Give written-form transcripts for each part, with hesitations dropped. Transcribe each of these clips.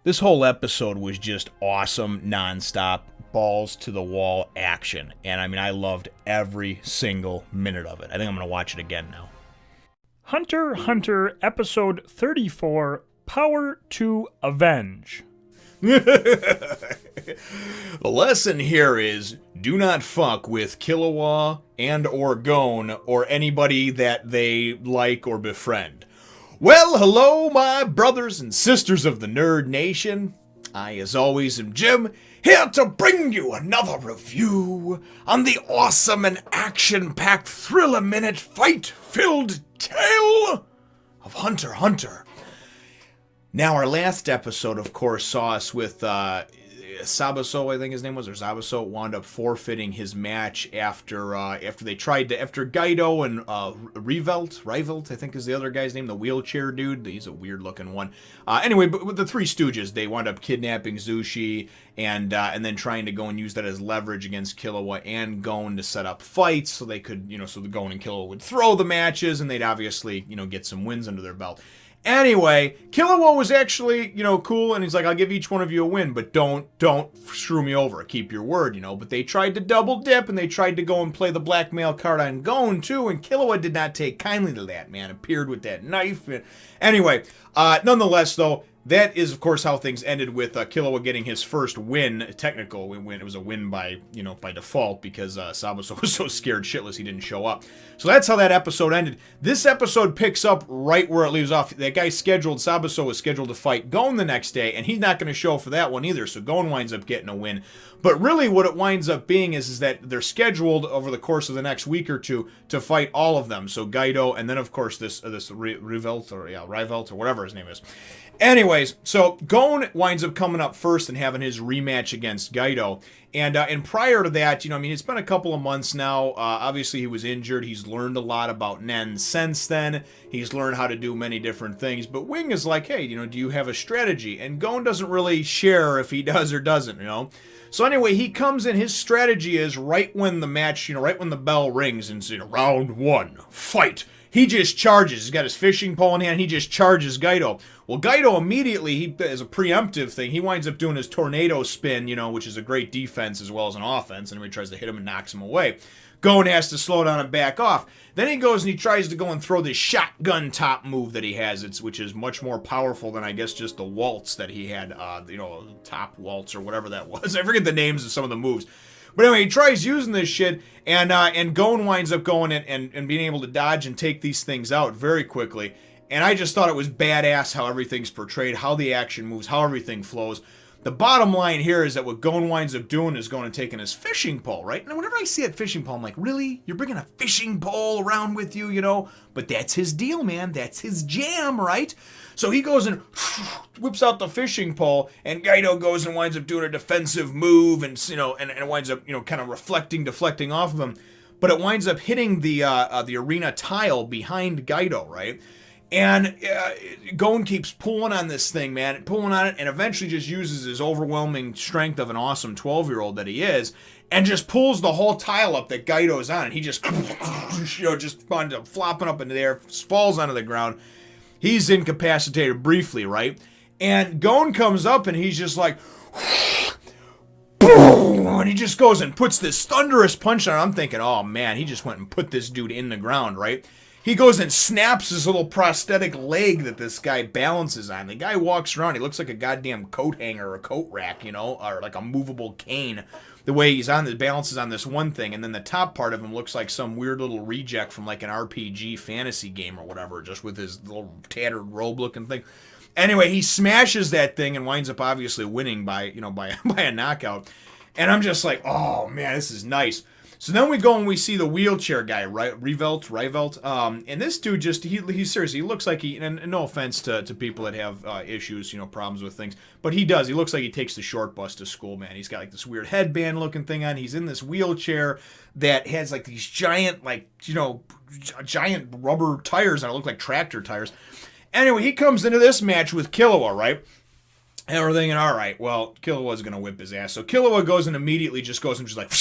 This whole episode was just awesome, nonstop, balls to the wall action. And I mean, I loved every single minute of it. I think I'm going to watch it again now. Hunter x Hunter Episode 34, Power to Avenge. The lesson here is do not fuck with Killua and or Gon or anybody that they like or befriend. Well, hello, my brothers and sisters of the Nerd Nation. I, as always, am Jim, here to bring you another review on the awesome and action-packed thriller-minute fight-filled tale of Hunter x Hunter. Now, our last episode, of course, saw us with Sabaso, I think his name was, or Zabuso, wound up forfeiting his match after Gaido and Rivelt, I think is the other guy's name, the wheelchair dude. He's a weird-looking one. Anyway, but with the Three Stooges, they wound up kidnapping Zushi and then trying to go and use that as leverage against Killua and Gon to set up fights so they could, so the Gon and Killua would throw the matches and they'd obviously, get some wins under their belt. Anyway, Killua was actually, cool, and he's like, I'll give each one of you a win, but don't screw me over. Keep your word, But they tried to double dip, and they tried to go and play the blackmail card on Gon, too, and Killua did not take kindly to that, man. Appeared with that knife. Anyway, nonetheless, though, that is, of course, how things ended with Killua getting his first win, technical win. It was a win by default because Sabuso was so scared shitless he didn't show up. So that's how that episode ended. This episode picks up right where it leaves off. That guy Sabuso was scheduled to fight Gon the next day, and he's not going to show for that one either, so Gon winds up getting a win. But really what it winds up being is that they're scheduled over the course of the next week or two to fight all of them. So Gaido, and then of course this Rivelt, or whatever his name is. Anyways, so Gon winds up coming up first and having his rematch against Gaido. And prior to that, it's been a couple of months now. Obviously, he was injured. He's learned a lot about Nen since then. He's learned how to do many different things. But Wing is like, hey, do you have a strategy? And Gon doesn't really share if he does or doesn't, So anyway, he comes in. His strategy is right when the match, right when the bell rings and it's round one, fight. He just charges. He's got his fishing pole in hand. He just charges Gaido. Well, Gaido immediately, as a preemptive thing, he winds up doing his tornado spin, which is a great defense as well as an offense. And he tries to hit him and knocks him away. Gon has to slow down and back off. Then he goes and he tries to go and throw this shotgun top move that he has, which is much more powerful than, I guess, just the waltz that he had, top waltz or whatever that was. I forget the names of some of the moves. But anyway, he tries using this shit, and Gon winds up going and being able to dodge and take these things out very quickly. And I just thought it was badass how everything's portrayed, how the action moves, how everything flows. The bottom line here is that what Gon winds up doing is going and taking his fishing pole, right? And whenever I see that fishing pole, I'm like, really? You're bringing a fishing pole around with you, But that's his deal, man. That's his jam, right? So he goes and whips out the fishing pole, and Gaido goes and winds up doing a defensive move, and and it winds up kind of deflecting off of him, but it winds up hitting the arena tile behind Gaido, right? And Gon keeps pulling on this thing, man, pulling on it, and eventually just uses his overwhelming strength of an awesome 12-year-old that he is, and just pulls the whole tile up that Gaido's on, and he just, just flopping up into the air, falls onto the ground. He's incapacitated briefly, right? And Gon comes up, and he's just like, boom, and he just goes and puts this thunderous punch on. I'm thinking, oh, man, he just went and put this dude in the ground, right? He goes and snaps his little prosthetic leg that this guy balances on. The guy walks around. He looks like a goddamn coat hanger or a coat rack, or like a movable cane. The way he's on, the balances on this one thing, and then the top part of him looks like some weird little reject from like an RPG fantasy game or whatever, just with his little tattered robe-looking thing. Anyway, he smashes that thing and winds up obviously winning by a knockout. And I'm just like, oh man, this is nice. So then we go and we see the wheelchair guy, right? Rivelt. And this dude he's seriously, he looks like and no offense to people that have issues, problems with things, but he does. He looks like he takes the short bus to school, man. He's got like this weird headband looking thing on. He's in this wheelchair that has like these giant, giant rubber tires on it, look like tractor tires. Anyway, he comes into this match with Killua, right? And we're thinking, all right, well, Killua's going to whip his ass. So Killua goes and immediately just goes and just like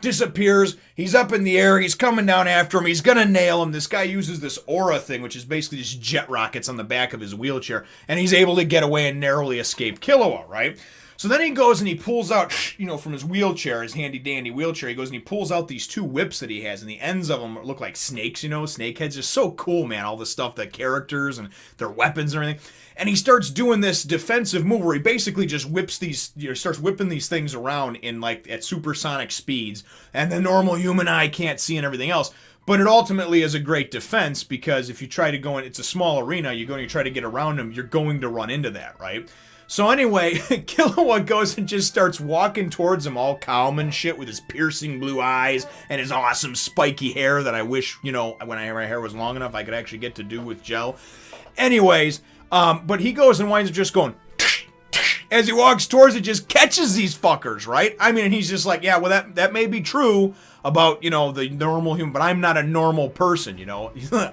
disappears. He's up in the air. He's coming down after him. He's going to nail him. This guy uses this aura thing, which is basically just jet rockets on the back of his wheelchair. And he's able to get away and narrowly escape Killua, right? So then he goes and he pulls out, from his wheelchair, his handy-dandy wheelchair, he goes and he pulls out these 2 whips that he has, and the ends of them look like snakes, snake heads. Just so cool, man, all the stuff, the characters and their weapons and everything. And he starts doing this defensive move where he basically just whips these, starts whipping these things around in at supersonic speeds, and the normal human eye can't see and everything else. But it ultimately is a great defense, because if you try to go in, it's a small arena, you go and you try to get around him, you're going to run into that, right? So anyway, Killua goes and just starts walking towards him all calm and shit with his piercing blue eyes and his awesome spiky hair that I wish, when my hair was long enough I could actually get to do with gel. Anyways, but he goes and winds up just going, as he walks towards it, just catches these fuckers, right? I mean, he's just like, yeah, well, that may be true about, the normal human, but I'm not a normal person,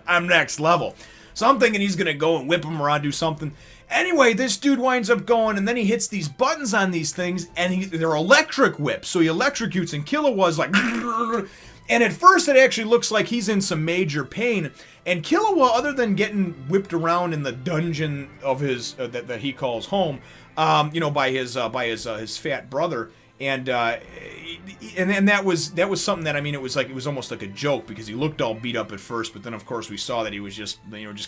I'm next level. So I'm thinking he's going to go and whip him around, do something. Anyway, this dude winds up going, and then he hits these buttons on these things, and they're electric whips. So he electrocutes, and Killua's like, and at first it actually looks like he's in some major pain. And Killua, other than getting whipped around in the dungeon of his that he calls home, by his fat brother, and that was something that, I mean, it was almost like a joke, because he looked all beat up at first, but then of course we saw that he was just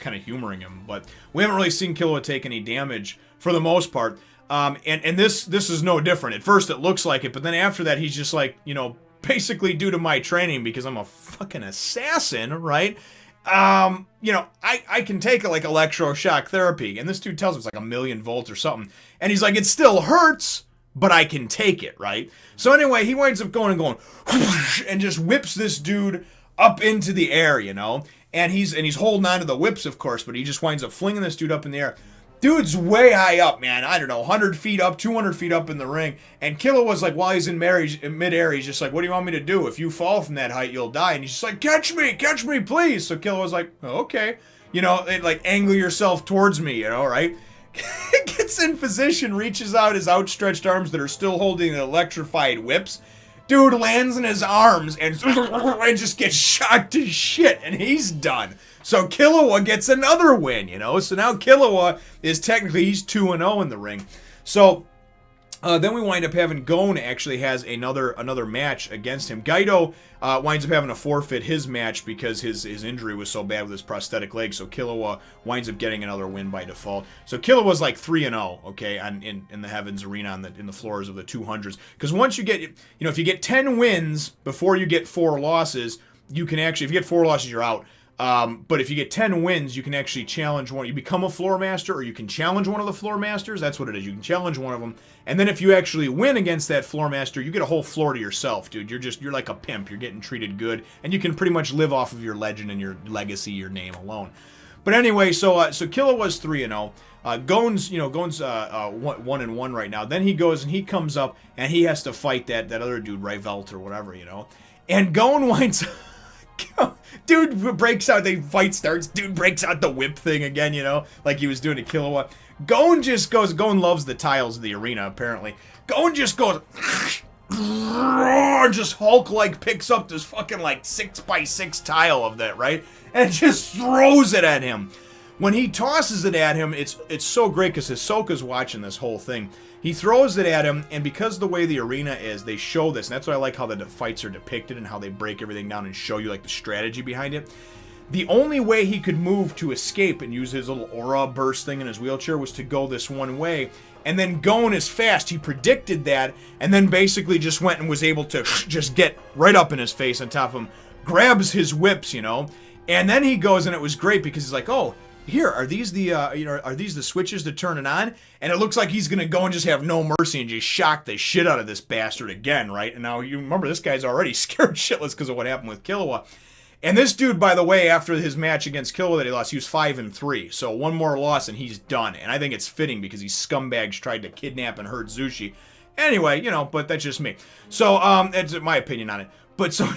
kind of humoring him. But we haven't really seen Killua take any damage for the most part. And this is no different. At first it looks like it, but then after that he's just like, basically due to my training, because I'm a fucking assassin, right? I can take electroshock therapy, and this dude tells him it's like 1,000,000 volts or something, and he's like, it still hurts, but I can take it, right? So anyway, he winds up going and just whips this dude up into the air, and he's holding on to the whips, of course, but he just winds up flinging this dude up in the air. Dude's way high up, man. I don't know, 100 feet up, 200 feet up in the ring. And Killua was like, while he's in midair, he's just like, what do you want me to do? If you fall from that height, you'll die. And he's just like, catch me, please. So Killua was like, oh, okay. Angle yourself towards me, right? Gets in position, reaches out his outstretched arms that are still holding the electrified whips. Dude lands in his arms and just gets shot to shit, and he's done. So Killua gets another win, So now Killua is technically, he's 2-0 in the ring. So then we wind up having Gon actually has another match against him. Gaito winds up having to forfeit his match because his injury was so bad with his prosthetic leg. So Killua winds up getting another win by default. So Killua was like 3-0, okay, in the Heavens Arena in the floors of the 200s. Because once you get, if you get 10 wins before you get 4 losses, you can actually, if you get 4 losses, you're out. But if you get 10 wins, you can actually challenge one. You become a floor master, or you can challenge one of the floor masters. That's what it is. You can challenge one of them. And then if you actually win against that floor master, you get a whole floor to yourself, dude. You're like a pimp. You're getting treated good. And you can pretty much live off of your legend and your legacy, your name alone. But anyway, so Killua was 3-0. Gon's 1-1 right now. Then he goes and he comes up and he has to fight that other dude, Rivelt or whatever, And Gon winds dude breaks out, fight starts, dude breaks out the whip thing again, like he was doing to Killua. Gon loves the tiles of the arena, apparently. Gon just goes, just Hulk-like picks up this fucking 6x6 tile of that, right? And just throws it at him. When he tosses it at him, it's so great because Hisoka's watching this whole thing. He throws it at him, and because the way the arena is, they show this, and that's why I like how the fights are depicted and how they break everything down and show you the strategy behind it. The only way he could move to escape and use his little aura burst thing in his wheelchair was to go this one way. And then Gon is fast. He predicted that, and then basically just went and was able to just get right up in his face on top of him, grabs his whips, and then he goes, and it was great because he's like, oh, here, are these the switches to turn it on? And it looks like he's gonna go and just have no mercy and just shock the shit out of this bastard again, right? And now you remember this guy's already scared shitless because of what happened with Killua. And this dude, by the way, after his match against Killua that he lost, he was 5-3. So one more loss and he's done. And I think it's fitting because these scumbags tried to kidnap and hurt Zushi. Anyway, but that's just me. So that's my opinion on it. But so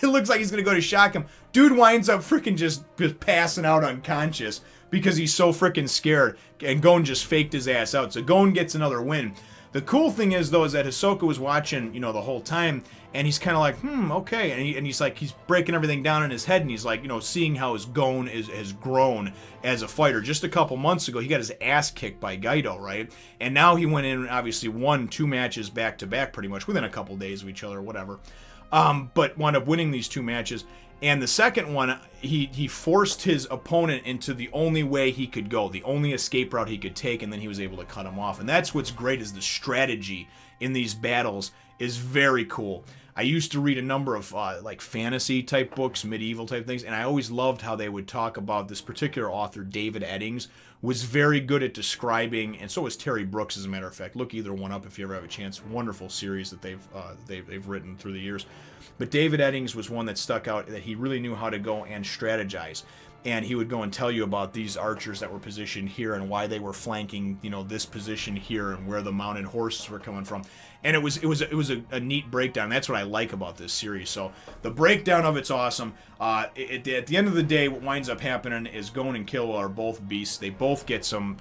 it looks like he's gonna go to shock him. Dude winds up freaking just passing out unconscious because he's so freaking scared. And Gon just faked his ass out. So Gon gets another win. The cool thing is, though, is that Hisoka was watching, the whole time, and he's kind of like, okay. And he's like, he's breaking everything down in his head, and he's like, seeing how his Gon has grown as a fighter. Just a couple months ago, he got his ass kicked by Gaito, right? And now he went in and obviously won 2 matches back-to-back pretty much within a couple days of each other, whatever. But wound up winning these 2 matches. And the second one, he forced his opponent into the only way he could go, the only escape route he could take, and then he was able to cut him off. And that's what's great, is the strategy in these battles is very cool. I used to read a number of like fantasy type books, medieval type things, and I always loved how they would talk about this particular author, David Eddings, was very good at describing, and so was Terry Brooks, as a matter of fact. Look either one up if you ever have a chance. Wonderful series that they've written through the years. But David Eddings was one that stuck out, that he really knew how to go and strategize. And he would go and tell you about these archers that were positioned here and why they were flanking, this position here and where the mounted horses were coming from. And it was a neat breakdown. That's what I like about this series. So the breakdown of it's awesome. At the end of the day, what winds up happening is Gon and Killua are both beasts. They both get some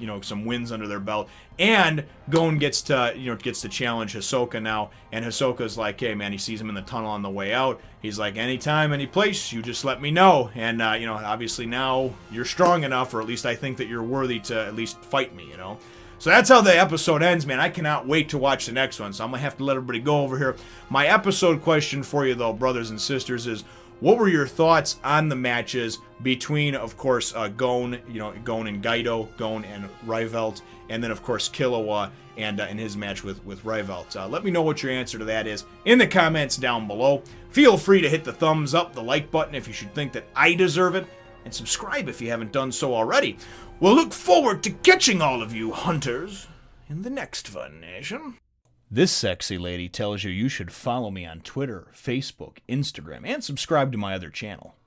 wins under their belt, and Gon gets to challenge Hisoka now. And Hisoka's like, hey man, he sees him in the tunnel on the way out. He's like, anytime, any place, you just let me know. And obviously now you're strong enough, or at least I think that you're worthy to at least fight me. So that's how the episode ends, man. I cannot wait to watch the next one, so I'm going to have to let everybody go over here. My episode question for you, though, brothers and sisters, is what were your thoughts on the matches between, of course, Gon, Gon and Gaito, Gon and Ryvelt, and then, of course, Killua and in his match with Ryvelt. Let me know what your answer to that is in the comments down below. Feel free to hit the thumbs up, the like button if you should think that I deserve it, and subscribe if you haven't done so already. We'll look forward to catching all of you hunters in the next Fun Nation. This sexy lady tells you should follow me on Twitter, Facebook, Instagram, and subscribe to my other channel.